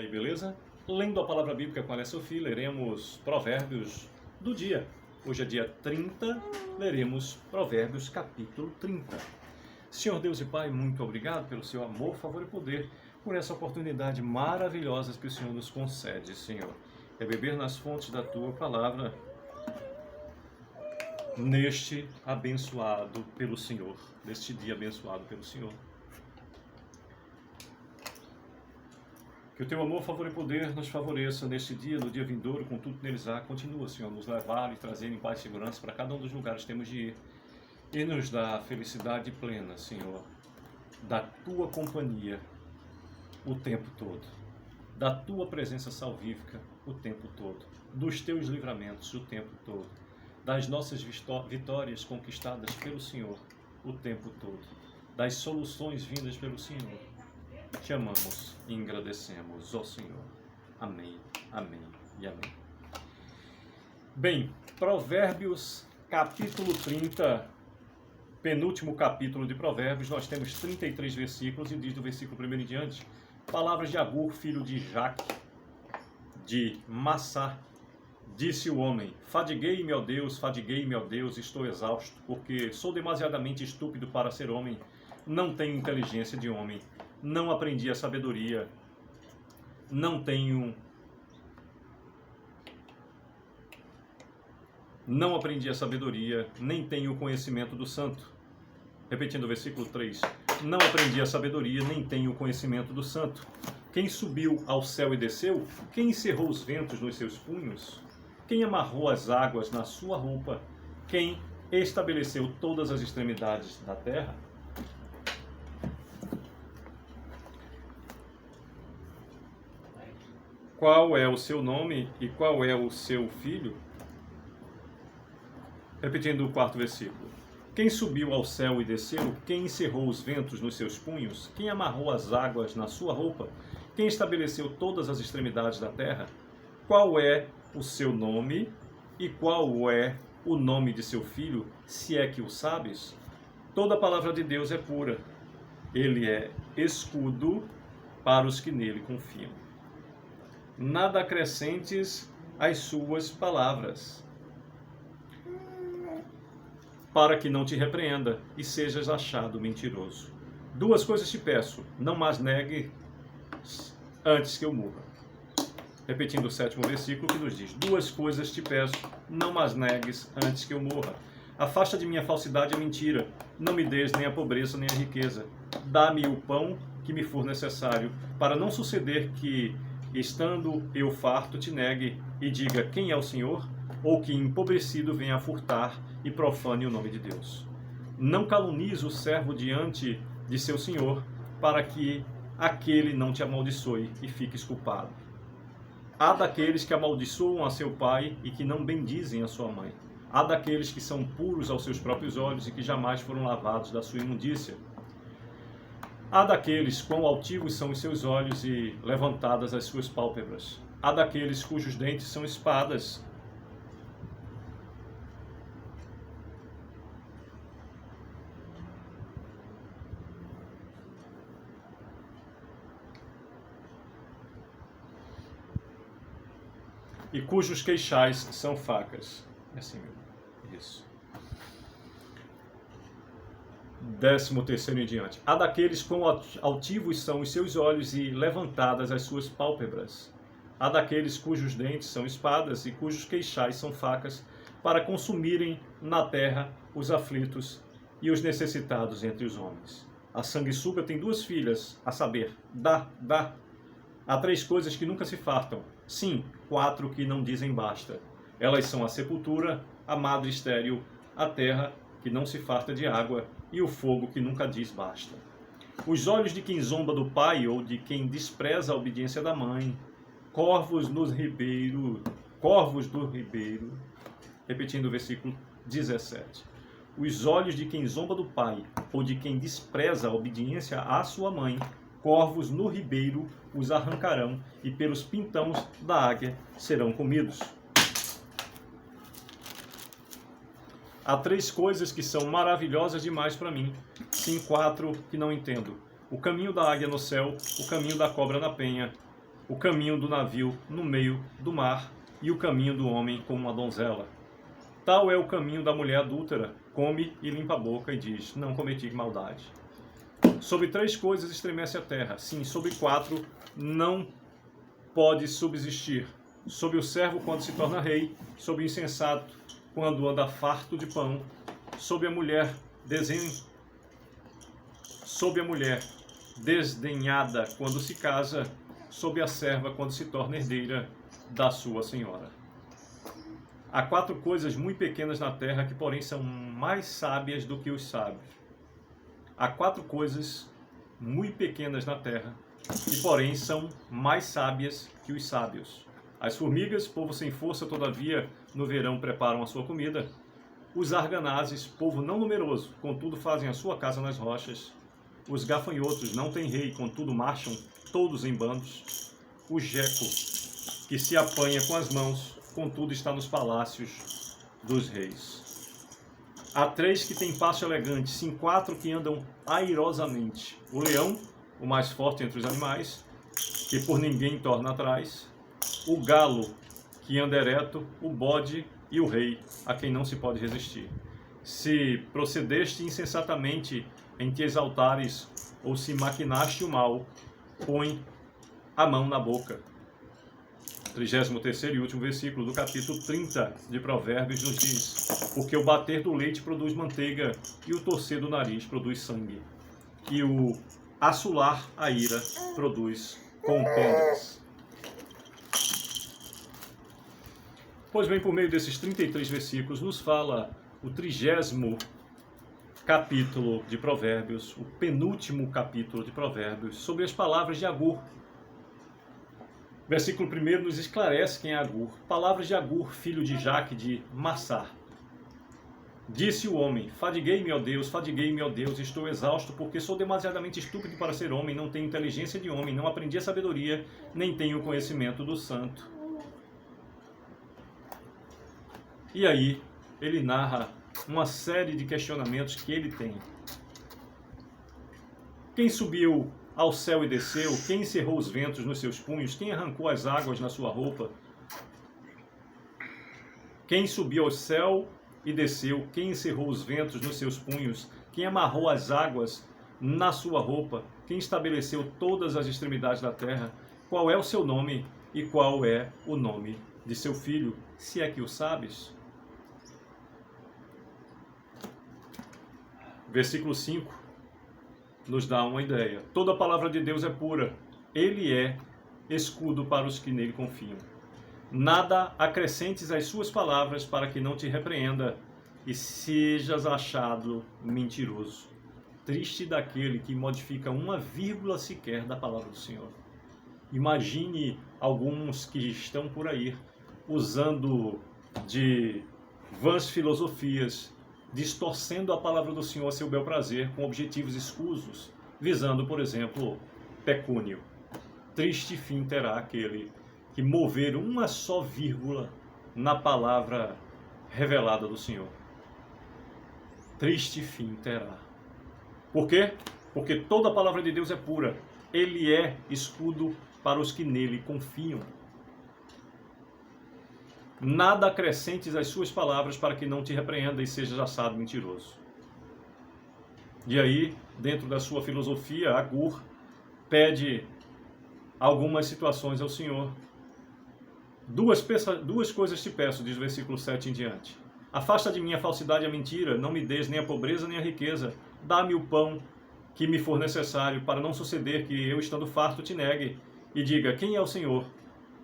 E aí, beleza? Lendo a palavra bíblica com a Sofia, leremos Provérbios do dia. Hoje é dia 30, leremos Provérbios capítulo 30. Senhor Deus e Pai, muito obrigado pelo seu amor, favor e poder, por essa oportunidade maravilhosa que o Senhor nos concede, Senhor. É beber nas fontes da tua palavra, neste abençoado pelo Senhor, neste dia abençoado pelo Senhor. Que o teu amor, favor e poder nos favoreça neste dia, no dia vindouro, com tudo neles há. Continua, Senhor, nos levar e trazer em paz e segurança para cada um dos lugares que temos de ir. E nos dá felicidade plena, Senhor, da tua companhia o tempo todo. Da tua presença salvífica o tempo todo. Dos teus livramentos o tempo todo. Das nossas vitórias conquistadas pelo Senhor o tempo todo. Das soluções vindas pelo Senhor. Te amamos e agradecemos, ó Senhor. Amém, amém e amém. Bem, Provérbios capítulo 30, penúltimo capítulo de Provérbios, nós temos 33 versículos e diz do versículo 1 em diante, palavras de Agur, filho de Jaque, de Massá, disse o homem, fadiguei-me, ó Deus, estou exausto, porque sou demasiadamente estúpido para ser homem, não tenho inteligência de homem, não aprendi a sabedoria, não aprendi a sabedoria, nem tenho o conhecimento do santo. Repetindo o versículo 3, não aprendi a sabedoria, nem tenho o conhecimento do santo. Quem subiu ao céu e desceu? Quem encerrou os ventos nos seus punhos? Quem amarrou as águas na sua roupa? Quem estabeleceu todas as extremidades da terra? Qual é o seu nome e qual é o seu filho? Repetindo o quarto versículo. Quem subiu ao céu e desceu? Quem encerrou os ventos nos seus punhos? Quem amarrou as águas na sua roupa? Quem estabeleceu todas as extremidades da terra? Qual é o seu nome e qual é o nome de seu filho, se é que o sabes? Toda a palavra de Deus é pura. Ele é escudo para os que nele confiam. Nada acrescentes às suas palavras, para que não te repreenda e sejas achado mentiroso. Duas coisas te peço, não mais negue antes que eu morra. Repetindo o sétimo versículo que nos diz, duas coisas te peço, não mais negues antes que eu morra. Afasta de mim a falsidade e a mentira, não me des nem a pobreza nem a riqueza. Dá-me o pão que me for necessário, para não suceder que, estando eu farto, te negue e diga quem é o Senhor, ou que empobrecido venha a furtar e profane o nome de Deus. Não calunize o servo diante de seu Senhor, para que aquele não te amaldiçoe e fiques culpado. Há daqueles que amaldiçoam a seu pai e que não bendizem a sua mãe. Há daqueles que são puros aos seus próprios olhos e que jamais foram lavados da sua imundícia. Há daqueles quão altivos são os seus olhos e levantadas as suas pálpebras. Há daqueles cujos dentes são espadas. E cujos queixais são facas. É assim mesmo. Isso. 13º em diante. Há daqueles quão altivos são os seus olhos e levantadas as suas pálpebras. Há daqueles cujos dentes são espadas e cujos queixais são facas, para consumirem na terra os aflitos e os necessitados entre os homens. A sanguessuga tem duas filhas, a saber, dá. Há três coisas que nunca se fartam. Sim, 4 que não dizem basta. Elas são a sepultura, a madre estéril, a terra que não se farta de água e o fogo que nunca diz basta. Os olhos de quem zomba do pai ou de quem despreza a obediência da mãe, corvos do ribeiro, repetindo o versículo 17. Os olhos de quem zomba do pai ou de quem despreza a obediência à sua mãe, corvos no ribeiro os arrancarão e pelos pintões da águia serão comidos. Há três coisas que são maravilhosas demais para mim, sim, 4 que não entendo. O caminho da águia no céu, o caminho da cobra na penha o caminho do navio no meio do mar e o caminho do homem como uma donzela. Tal é o caminho da mulher adúltera, come e limpa a boca e diz, não cometi maldade. Sobre 3 coisas estremece a terra, sim, sobre 4 não pode subsistir. Sobre o servo quando se torna rei, sobre o insensato quando anda farto de pão, sobre a mulher desdenhada quando se casa, sobre a serva quando se torna herdeira da sua senhora. Há 4 coisas muito pequenas na terra que, porém, são mais sábias do que os sábios. Há 4 coisas muito pequenas na terra que, porém, são mais sábias que os sábios. As formigas, povo sem força, todavia, no verão preparam a sua comida. Os arganazes, povo não numeroso, contudo fazem a sua casa nas rochas. Os gafanhotos não têm rei, contudo marcham todos em bandos. O geco, que se apanha com as mãos, contudo está nos palácios dos reis. Há 3 que têm passo elegante, sim 4 que andam airosamente. O leão, o mais forte entre os animais, que por ninguém torna atrás. O galo, que anda ereto, o bode e o rei, a quem não se pode resistir. Se procedeste insensatamente em te exaltares, ou se maquinaste o mal, põe a mão na boca. 33º e último versículo do capítulo 30 de Provérbios nos diz: porque o bater do leite produz manteiga, e o torcer do nariz produz sangue, e o assolar a ira produz contendas. Pois bem, por meio desses 33 versículos, nos fala o 30º capítulo de Provérbios, o penúltimo capítulo de Provérbios, sobre as palavras de Agur. Versículo 1 nos esclarece quem é Agur. Palavras de Agur, filho de Jaque de Massá. Disse o homem: fadiguei-me, ó Deus, estou exausto, porque sou demasiadamente estúpido para ser homem, não tenho inteligência de homem, não aprendi a sabedoria, nem tenho o conhecimento do santo. E aí, ele narra uma série de questionamentos que ele tem. Quem subiu ao céu e desceu? Quem encerrou os ventos nos seus punhos? Quem arrancou as águas na sua roupa? Quem subiu ao céu e desceu? Quem encerrou os ventos nos seus punhos? Quem amarrou as águas na sua roupa? Quem estabeleceu todas as extremidades da terra? Qual é o seu nome e qual é o nome de seu filho, se é que o sabes? Versículo 5 nos dá uma ideia. Toda a palavra de Deus é pura. Ele é escudo para os que nele confiam. Nada acrescentes às suas palavras para que não te repreenda e sejas achado mentiroso. Triste daquele que modifica uma vírgula sequer da palavra do Senhor. Imagine alguns que estão por aí usando de vãs filosofias, distorcendo a palavra do Senhor a seu bel prazer, com objetivos escusos, visando, por exemplo, pecúnio. Triste fim terá aquele que mover uma só vírgula na palavra revelada do Senhor. Triste fim terá. Por quê? Porque toda a palavra de Deus é pura. Ele é escudo para os que nele confiam. Nada acrescentes às suas palavras para que não te repreenda e sejas achado mentiroso. E aí, dentro da sua filosofia, Agur pede algumas situações ao Senhor. Duas coisas te peço, diz o versículo 7 em diante. Afasta de mim a falsidade e a mentira, não me des nem a pobreza nem a riqueza. Dá-me o pão que me for necessário, para não suceder que eu, estando farto, te negue e diga: quem é o Senhor?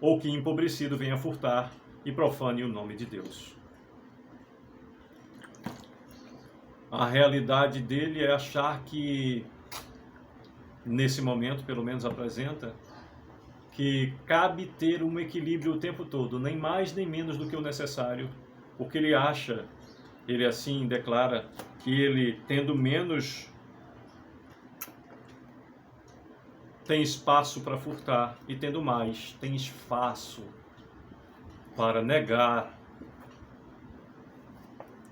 Ou que empobrecido venha furtar e profane o nome de Deus. A realidade dele é achar que, nesse momento, pelo menos apresenta, que cabe ter um equilíbrio o tempo todo, nem mais nem menos do que o necessário, porque ele acha, ele assim declara, que ele, tendo menos, tem espaço para furtar, e tendo mais, tem espaço para negar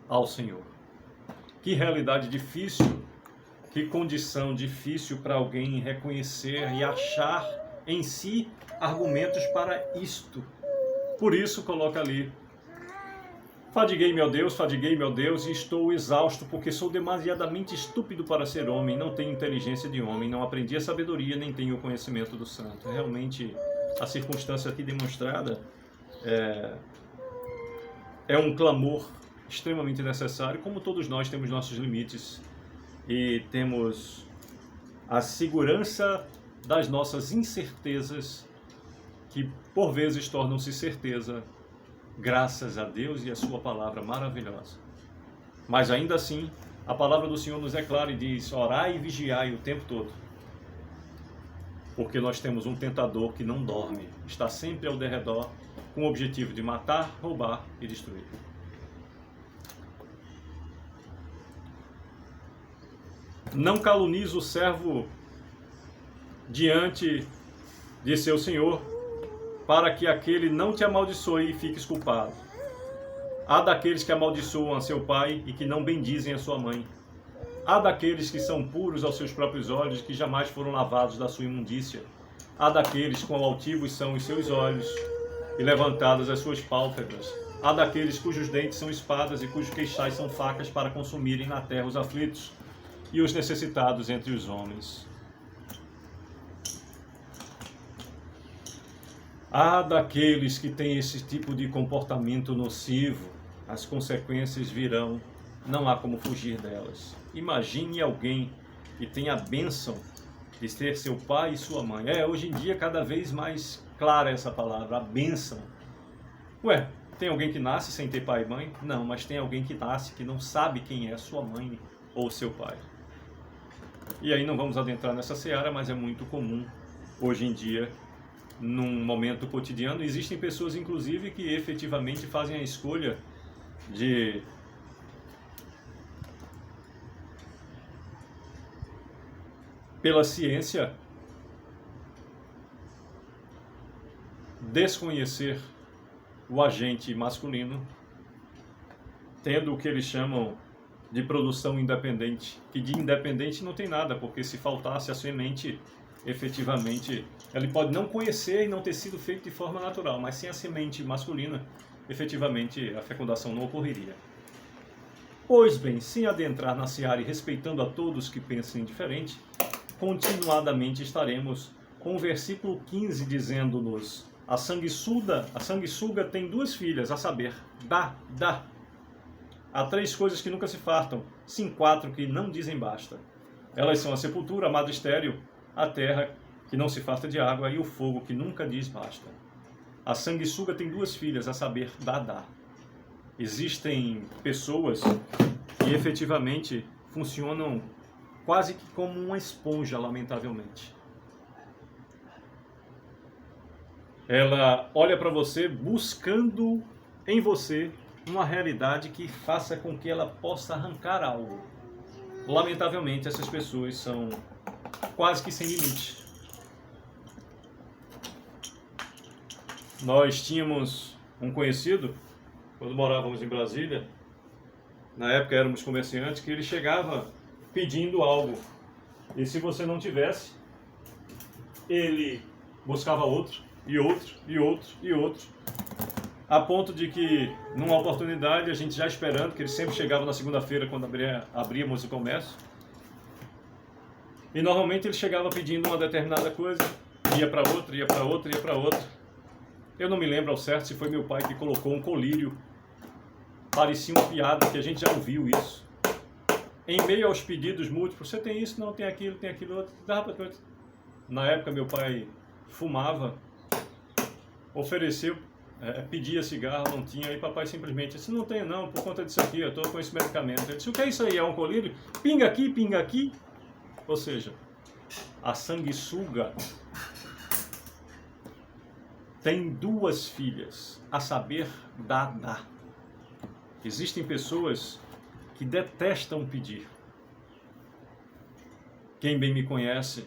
ao Senhor. Que realidade difícil, que condição difícil para alguém reconhecer e achar em si argumentos para isto. Por isso coloca ali: fadiguei-me, ó Deus, e estou exausto, porque sou demasiadamente estúpido para ser homem, não tenho inteligência de homem, não aprendi a sabedoria, nem tenho o conhecimento do santo. Realmente, a circunstância aqui demonstrada é um clamor extremamente necessário, como todos nós temos nossos limites e temos a segurança das nossas incertezas, que por vezes tornam-se certeza, graças a Deus e a sua palavra maravilhosa. Mas ainda assim, a palavra do Senhor nos é clara e diz: orai e vigiai o tempo todo. Porque nós temos um tentador que não dorme, está sempre ao derredor, com o objetivo de matar, roubar e destruir. Não calunize o servo diante de seu senhor, para que aquele não te amaldiçoe e fiques culpado. Há daqueles que amaldiçoam a seu pai e que não bendizem a sua mãe. Há daqueles que são puros aos seus próprios olhos, que jamais foram lavados da sua imundícia. Há daqueles quão altivos são os seus olhos e levantadas as suas pálpebras. Há daqueles cujos dentes são espadas e cujos queixais são facas, para consumirem na terra os aflitos e os necessitados entre os homens. Há daqueles que têm esse tipo de comportamento nocivo, as consequências virão, não há como fugir delas. Imagine alguém que tem a bênção de ter seu pai e sua mãe. Hoje em dia cada vez mais clara essa palavra, a bênção. Tem alguém que nasce sem ter pai e mãe? Não, mas tem alguém que nasce que não sabe quem é sua mãe ou seu pai. E aí não vamos adentrar nessa seara, mas é muito comum hoje em dia, num momento cotidiano. Existem pessoas, inclusive, que efetivamente fazem a escolha de pela ciência desconhecer o agente masculino, tendo o que eles chamam de produção independente, que de independente não tem nada, porque se faltasse a semente, efetivamente, ele pode não conhecer e não ter sido feito de forma natural, mas sem a semente masculina, efetivamente a fecundação não ocorreria. Pois bem, sem adentrar na seara e respeitando a todos que pensem diferente, continuadamente estaremos com o versículo 15 dizendo-nos: a sanguessuga tem duas filhas, a saber, dá. Há três coisas que nunca se fartam, sim, quatro que não dizem basta. Elas são a sepultura, a madre estéril, a terra que não se farta de água e o fogo que nunca diz basta. A sanguessuga tem duas filhas, a saber, dá. Existem pessoas que efetivamente funcionam quase que como uma esponja, lamentavelmente. Ela olha para você buscando em você uma realidade que faça com que ela possa arrancar algo. Lamentavelmente, essas pessoas são quase que sem limite. Nós tínhamos um conhecido, quando morávamos em Brasília, na época éramos comerciantes, que ele chegava pedindo algo, e se você não tivesse, ele buscava outro, e outro, a ponto de que, numa oportunidade, a gente já esperando, que ele sempre chegava na segunda-feira quando abríamos o comércio, e normalmente ele chegava pedindo uma determinada coisa, ia para outra. Eu não me lembro ao certo se foi meu pai que colocou um colírio, parecia uma piada, que a gente já ouviu isso. Em meio aos pedidos múltiplos, você tem isso, não, tem aquilo outro, na época meu pai fumava, ofereceu, pedia cigarro, não tinha, e papai simplesmente disse: não tenho não, por conta disso aqui, eu estou com esse medicamento. Ele disse: o que é isso aí? É um colírio? Pinga aqui. Ou seja, a sanguessuga tem duas filhas, a saber, dá. Existem pessoas que detestam pedir. Quem bem me conhece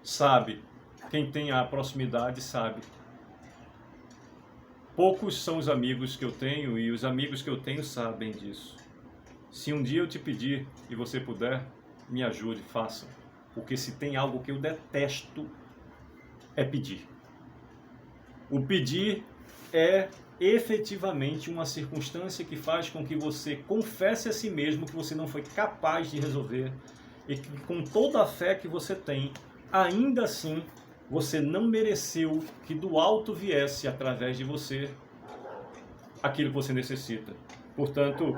sabe, quem tem a proximidade sabe. Poucos são os amigos que eu tenho, e os amigos que eu tenho sabem disso. Se um dia eu te pedir e você puder, me ajude, faça. Porque se tem algo que eu detesto, é pedir. O pedir é efetivamente uma circunstância que faz com que você confesse a si mesmo que você não foi capaz de resolver e que com toda a fé que você tem, ainda assim, você não mereceu que do alto viesse através de você aquilo que você necessita. Portanto,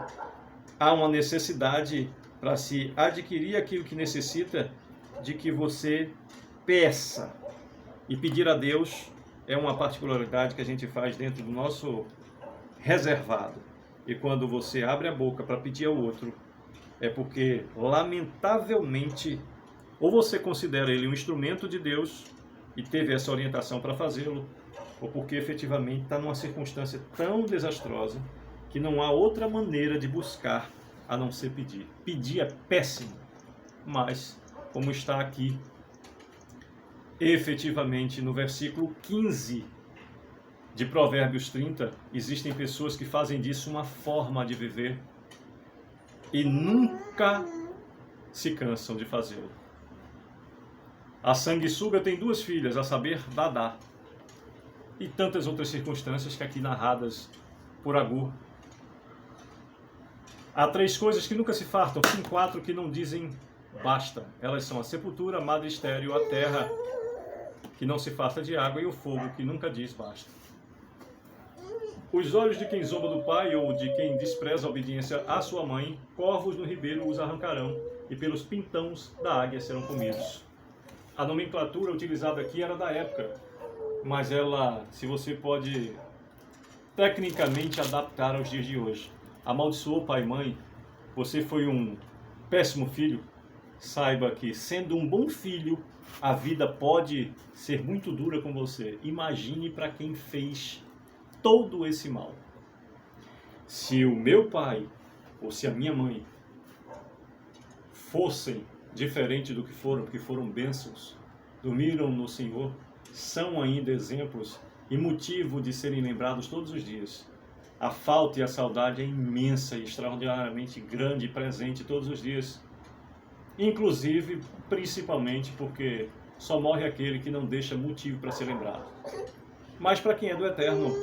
há uma necessidade para se adquirir aquilo que necessita de que você peça. E pedir a Deus é uma particularidade que a gente faz dentro do nosso reservado. E quando você abre a boca para pedir ao outro, é porque, lamentavelmente, ou você considera ele um instrumento de Deus e teve essa orientação para fazê-lo, ou porque efetivamente está numa circunstância tão desastrosa que não há outra maneira de buscar a não ser pedir. Pedir é péssimo, mas, como está aqui, efetivamente no versículo 15 de Provérbios 30, existem pessoas que fazem disso uma forma de viver e nunca se cansam de fazê-lo. A sanguessuga tem 2 filhas, a saber, Dadá, e tantas outras circunstâncias que aqui narradas por Agur. Há 3 coisas que nunca se fartam, sim 4 que não dizem basta. Elas são a sepultura, a madre estéril, a terra que não se farta de água e o fogo que nunca diz basta. Os olhos de quem zomba do pai ou de quem despreza a obediência à sua mãe, corvos no ribeiro os arrancarão e pelos pintões da águia serão comidos. A nomenclatura utilizada aqui era da época, mas ela, se você pode tecnicamente adaptar aos dias de hoje. Amaldiçoou pai e mãe, você foi um péssimo filho, saiba que sendo um bom filho, a vida pode ser muito dura com você. Imagine para quem fez todo esse mal. Se o meu pai ou se a minha mãe fossem diferente do que foram, porque foram bênçãos, dormiram no Senhor, são ainda exemplos e motivo de serem lembrados todos os dias. A falta e a saudade é imensa e extraordinariamente grande e presente todos os dias. Inclusive, principalmente porque só morre aquele que não deixa motivo para ser lembrado. Mas para quem é do eterno,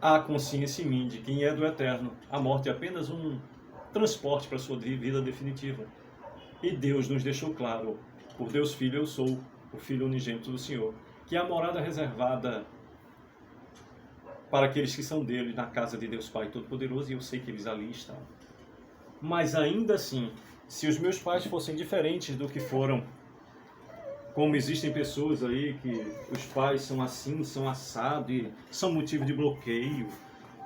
há consciência em mim de quem é do eterno. A morte é apenas um transporte para a sua vida definitiva. E Deus nos deixou claro, por Deus Filho eu sou, o Filho unigênito do Senhor, que é a morada reservada para aqueles que são dele na casa de Deus Pai Todo-Poderoso, e eu sei que eles ali estão. Mas ainda assim, se os meus pais fossem diferentes do que foram, como existem pessoas aí que os pais são assim, são assado, e são motivo de bloqueio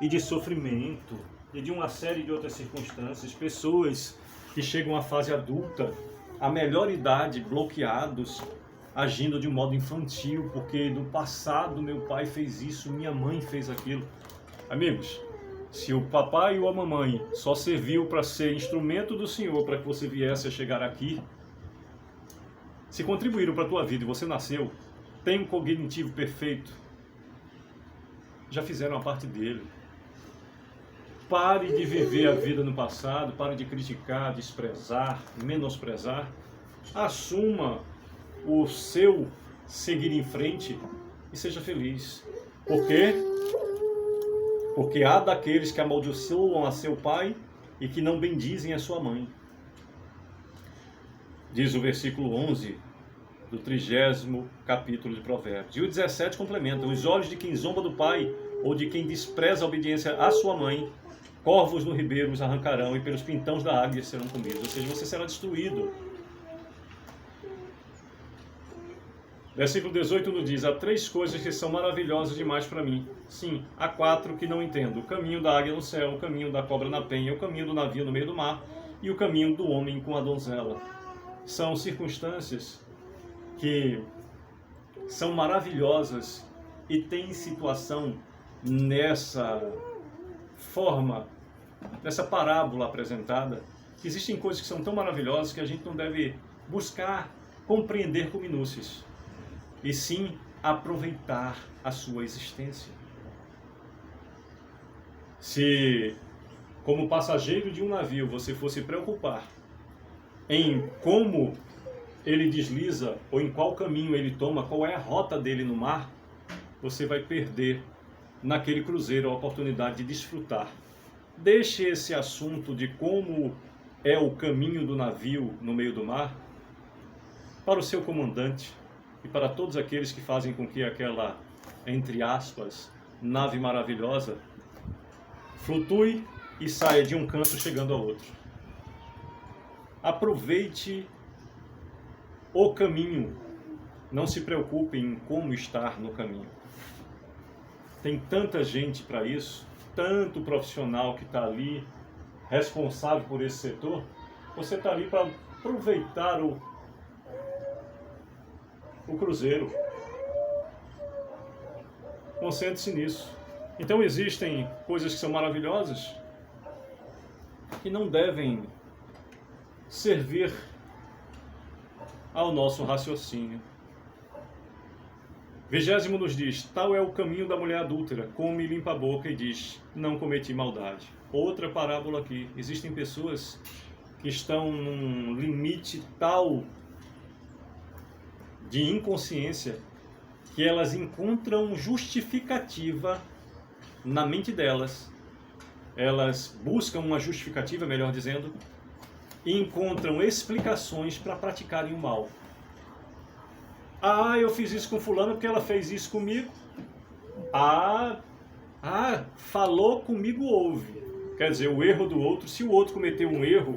e de sofrimento e de uma série de outras circunstâncias, pessoas que chegam à fase adulta, à melhor idade, bloqueados, agindo de um modo infantil, porque no passado meu pai fez isso, minha mãe fez aquilo. Amigos, se o papai ou a mamãe só serviu para ser instrumento do Senhor para que você viesse a chegar aqui, se contribuíram para a tua vida e você nasceu, tem um cognitivo perfeito, já fizeram a parte dele. Pare de viver a vida no passado, pare de criticar, desprezar, menosprezar. Assuma o seu seguir em frente e seja feliz. Por quê? Porque há daqueles que amaldiçoam a seu pai e que não bendizem a sua mãe. Diz o versículo 11 do 30º capítulo de Provérbios. E o 17 complementa: os olhos de quem zomba do pai ou de quem despreza a obediência à sua mãe, corvos no ribeiro os arrancarão e pelos pintões da águia serão comidos. Ou seja, você será destruído. Versículo 18 nos diz: há 3 coisas que são maravilhosas demais para mim. Sim, há 4 que não entendo: o caminho da águia no céu, o caminho da cobra na penha, o caminho do navio no meio do mar e o caminho do homem com a donzela. São circunstâncias que são maravilhosas e tem situação nessa forma, nessa parábola apresentada, que existem coisas que são tão maravilhosas que a gente não deve buscar compreender com minúcias, e sim aproveitar a sua existência. Se, como passageiro de um navio, você fosse preocupar em como ele desliza ou em qual caminho ele toma, qual é a rota dele no mar, você vai perder naquele cruzeiro a oportunidade de desfrutar. Deixe esse assunto de como é o caminho do navio no meio do mar para o seu comandante e para todos aqueles que fazem com que aquela, entre aspas, nave maravilhosa flutue e saia de um canto chegando ao outro. Aproveite o caminho, não se preocupe em como estar no caminho. Tem tanta gente para isso, tanto profissional que está ali, responsável por esse setor, você está ali para aproveitar o cruzeiro. Concentre-se nisso. Então existem coisas que são maravilhosas que não devem servir ao nosso raciocínio. 20º nos diz, tal é o caminho da mulher adúltera, come e limpa a boca e diz, não cometi maldade. Outra parábola aqui, existem pessoas que estão num limite tal de inconsciência que elas encontram justificativa na mente delas. Elas buscam uma justificativa, melhor dizendo, e encontram explicações para praticarem o mal. Ah, eu fiz isso com fulano porque ela fez isso comigo. Falou comigo, ouve. Quer dizer, o erro do outro, se o outro cometeu um erro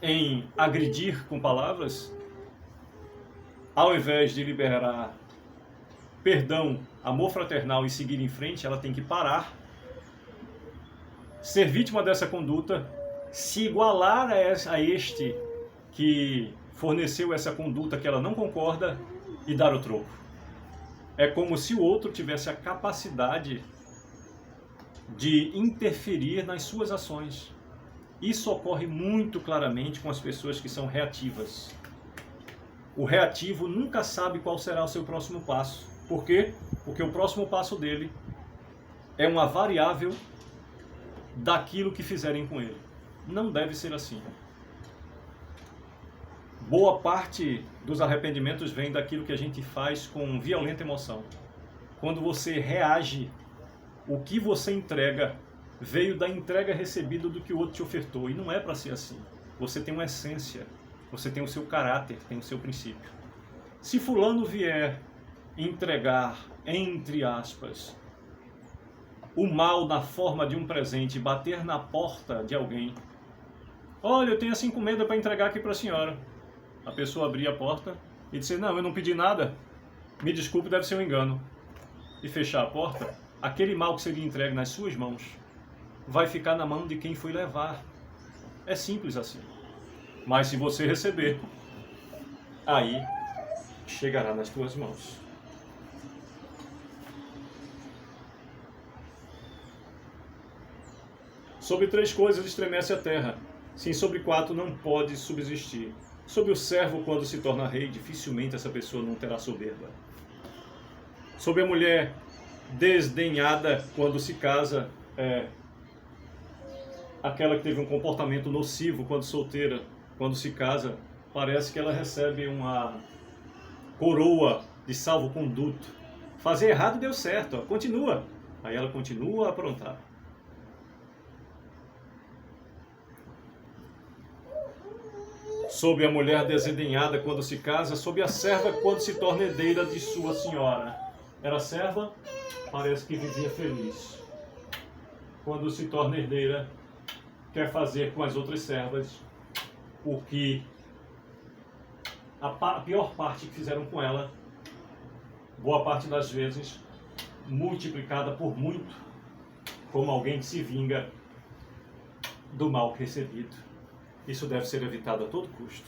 em agredir com palavras, ao invés de liberar perdão, amor fraternal e seguir em frente, ela tem que parar, ser vítima dessa conduta, se igualar a este que forneceu essa conduta que ela não concorda e dar o troco. É como se o outro tivesse a capacidade de interferir nas suas ações. Isso ocorre muito claramente com as pessoas que são reativas. O reativo nunca sabe qual será o seu próximo passo. Por quê? Porque o próximo passo dele é uma variável daquilo que fizerem com ele. Não deve ser assim. Boa parte dos arrependimentos vem daquilo que a gente faz com violenta emoção. Quando você reage, o que você entrega veio da entrega recebida do que o outro te ofertou. E não é para ser assim. Você tem uma essência, você tem o seu caráter, tem o seu princípio. Se fulano vier entregar, entre aspas, o mal na forma de um presente, bater na porta de alguém, olha, eu tenho essa encomenda para entregar aqui para a senhora. A pessoa abrir a porta e dizer, não, eu não pedi nada, me desculpe, deve ser um engano. E fechar a porta, aquele mal que seria entregue nas suas mãos vai ficar na mão de quem foi levar. É simples assim. Mas se você receber, aí chegará nas tuas mãos. Sobre 3 coisas estremece a terra, sim, sobre 4 não pode subsistir. Sobre o servo, quando se torna rei, dificilmente essa pessoa não terá soberba. Sobre a mulher desdenhada, quando se casa, aquela que teve um comportamento nocivo quando solteira, quando se casa, parece que ela recebe uma coroa de salvo-conduto. Fazer errado deu certo, continua. Aí ela continua a aprontar. Sobre a mulher desdenhada quando se casa, sobre a serva quando se torna herdeira de sua senhora. Era serva, parece que vivia feliz. Quando se torna herdeira, quer fazer com as outras servas o que a pior parte que fizeram com ela, boa parte das vezes, multiplicada por muito, como alguém que se vinga do mal recebido. Isso deve ser evitado a todo custo.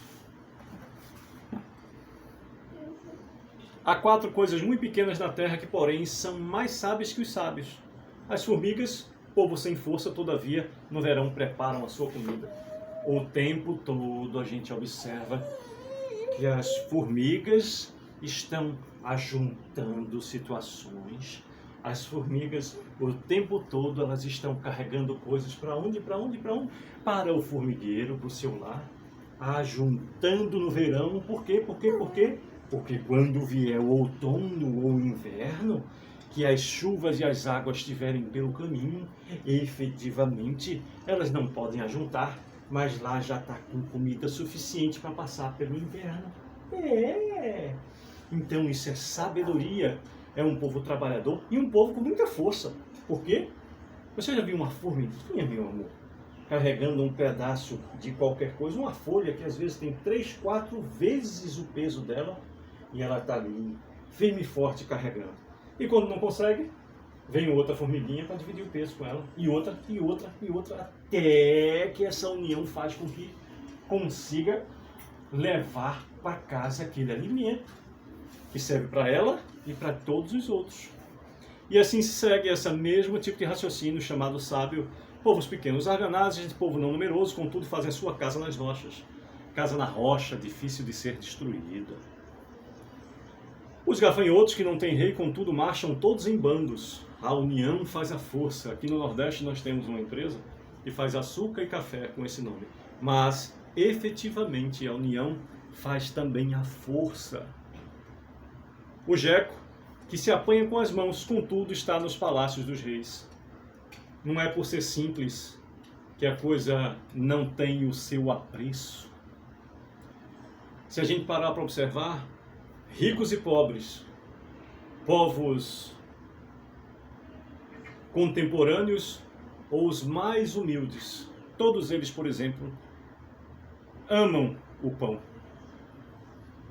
Há 4 coisas muito pequenas na terra que, porém, são mais sábias que os sábios. As formigas, povo sem força, todavia, no verão preparam a sua comida. O tempo todo a gente observa que as formigas estão ajuntando situações. As formigas, o tempo todo, elas estão carregando coisas para onde? Para o formigueiro, para o seu lar. ajuntando no verão. Por quê? Por quê? Por quê? Porque quando vier o outono ou o inverno, que as chuvas e as águas estiverem pelo caminho, efetivamente elas não podem ajuntar, mas lá já está com comida suficiente para passar pelo inverno. Então isso é sabedoria, é um povo trabalhador e um povo com muita força. Por quê? Você já viu uma formiguinha, meu amor, carregando um pedaço de qualquer coisa, uma folha que às vezes tem 3, 4 vezes o peso dela, e ela está ali, firme e forte, carregando. E quando não consegue, vem outra formiguinha para dividir o peso com ela, e outra, e outra, e outra, até que essa união faz com que consiga levar para casa aquele alimento, que serve para ela e para todos os outros. E assim se segue esse mesmo tipo de raciocínio chamado sábio. Povos pequenos, arganazes, de povo não numeroso, contudo fazem a sua casa nas rochas. Casa na rocha, difícil de ser destruída. Os gafanhotos que não têm rei, contudo, marcham todos em bandos. A união faz a força. Aqui no Nordeste nós temos uma empresa que faz açúcar e café com esse nome. Mas, efetivamente, a união faz também a força. O Jeco, que se apanha com as mãos, contudo, está nos palácios dos reis. Não é por ser simples que a coisa não tem o seu apreço. Se a gente parar para observar, ricos e pobres, povos contemporâneos ou os mais humildes, todos eles, por exemplo, amam o pão.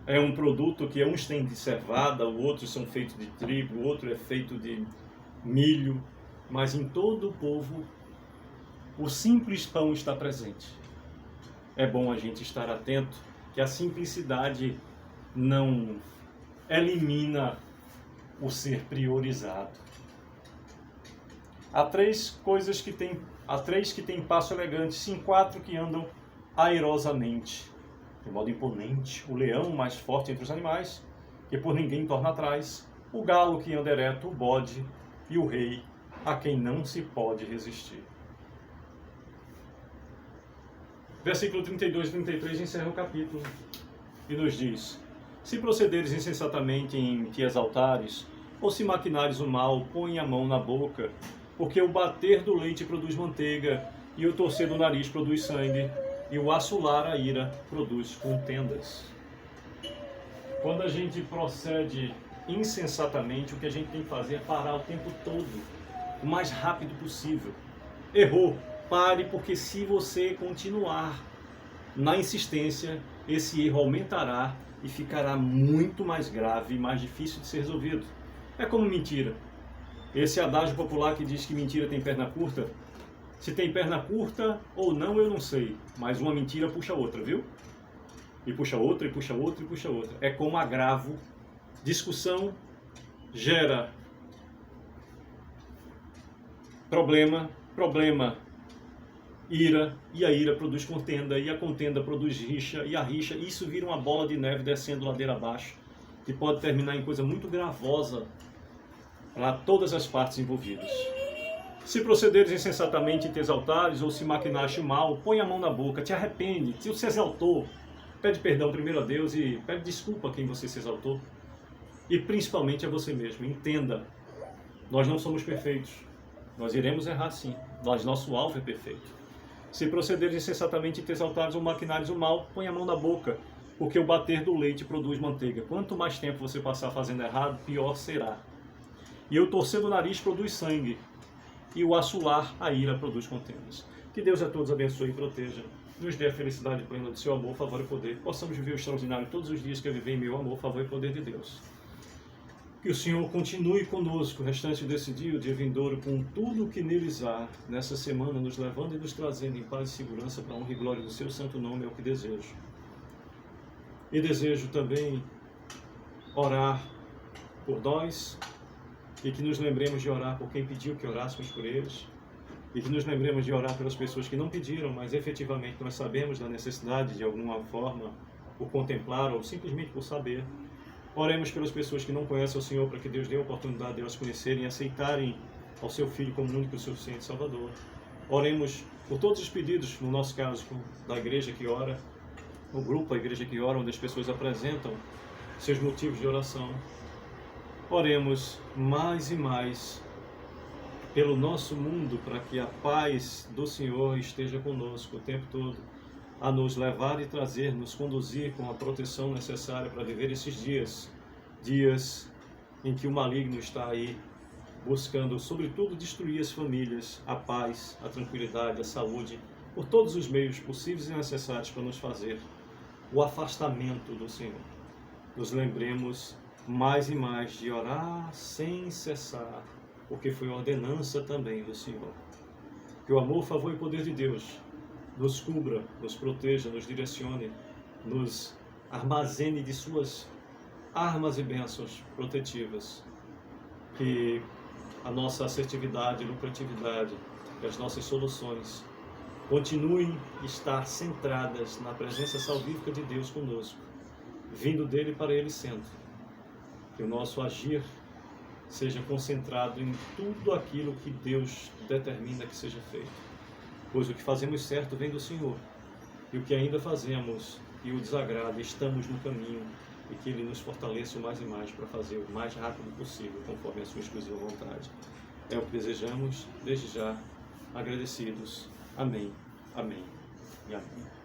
É um produto que uns têm de cevada, outros são feitos de trigo, outro é feito de milho, mas em todo o povo o simples pão está presente. É bom a gente estar atento que a simplicidade não elimina o ser priorizado. Há três que têm passo elegante, sim, 4 que andam airosamente, de modo imponente. O leão, mais forte entre os animais, que por ninguém torna atrás, o galo que anda ereto, o bode e o rei, a quem não se pode resistir. Versículo 32 e 33 encerra o capítulo e nos diz: se procederes insensatamente em te exaltares, ou se maquinares o mal, põe a mão na boca, porque o bater do leite produz manteiga, e o torcer do nariz produz sangue, e o assolar a ira produz contendas. Quando a gente procede insensatamente, o que a gente tem que fazer é parar o tempo todo, o mais rápido possível. Errou, pare, porque se você continuar na insistência, esse erro aumentará e ficará muito mais grave e mais difícil de ser resolvido. É como mentira. Esse adágio popular que diz que mentira tem perna curta, se tem perna curta ou não, eu não sei, mas uma mentira puxa outra, viu? E puxa outra, e puxa outra, e puxa outra. É como agravo. Discussão gera problema, problema ira, e a ira produz contenda, e a contenda produz rixa, e a rixa, isso vira uma bola de neve descendo ladeira abaixo, que pode terminar em coisa muito gravosa para todas as partes envolvidas. Se procederes insensatamente e te exaltares, ou se maquinaste mal, põe a mão na boca, te arrepende, se você exaltou, pede perdão primeiro a Deus e pede desculpa a quem você se exaltou. E principalmente a você mesmo, entenda, nós não somos perfeitos, nós iremos errar sim, mas nosso alvo é perfeito. Se procederes insensatamente e te exaltares ou maquinares o mal, põe a mão na boca, porque o bater do leite produz manteiga. Quanto mais tempo você passar fazendo errado, pior será. E o torcer do nariz produz sangue, e o assolar a ira produz contendas. Que Deus a todos abençoe e proteja, nos dê a felicidade plena do seu amor, favor e poder. Possamos viver o extraordinário todos os dias que eu viver em meu amor, favor e poder de Deus. Que o Senhor continue conosco o restante desse dia, o dia vindouro, com tudo o que neles há, nessa semana, nos levando e nos trazendo em paz e segurança para a honra e glória do seu santo nome, é o que desejo. E desejo também orar por nós, e que nos lembremos de orar por quem pediu que orássemos por eles, e que nos lembremos de orar pelas pessoas que não pediram, mas efetivamente nós sabemos da necessidade de alguma forma, por contemplar ou simplesmente por saber. Oremos pelas pessoas que não conhecem o Senhor, para que Deus dê a oportunidade de elas conhecerem e aceitarem ao seu Filho como único e suficiente Salvador. Oremos por todos os pedidos, no nosso caso, da igreja que ora, o grupo, a Igreja que Ora, onde as pessoas apresentam seus motivos de oração. Oremos mais e mais pelo nosso mundo, para que a paz do Senhor esteja conosco o tempo todo, a nos levar e trazer, nos conduzir com a proteção necessária para viver esses dias em que o maligno está aí buscando, sobretudo, destruir as famílias, a paz, a tranquilidade, a saúde, por todos os meios possíveis e necessários para nos fazer o afastamento do Senhor. Nos lembremos mais e mais de orar sem cessar, porque foi ordenança também do Senhor. Que o amor, favor e poder de Deus nos cubra, nos proteja, nos direcione, nos armazene de suas armas e bênçãos protetivas. Que a nossa assertividade, lucratividade e as nossas soluções continuem a estar centradas na presença salvífica de Deus conosco, vindo dele para ele sempre. Que o nosso agir seja concentrado em tudo aquilo que Deus determina que seja feito. Pois o que fazemos certo vem do Senhor, e o que ainda fazemos e o desagrada, estamos no caminho, e que Ele nos fortaleça mais e mais para fazer o mais rápido possível, conforme a sua exclusiva vontade. É o que desejamos, desde já, agradecidos. Amém, amém e amém.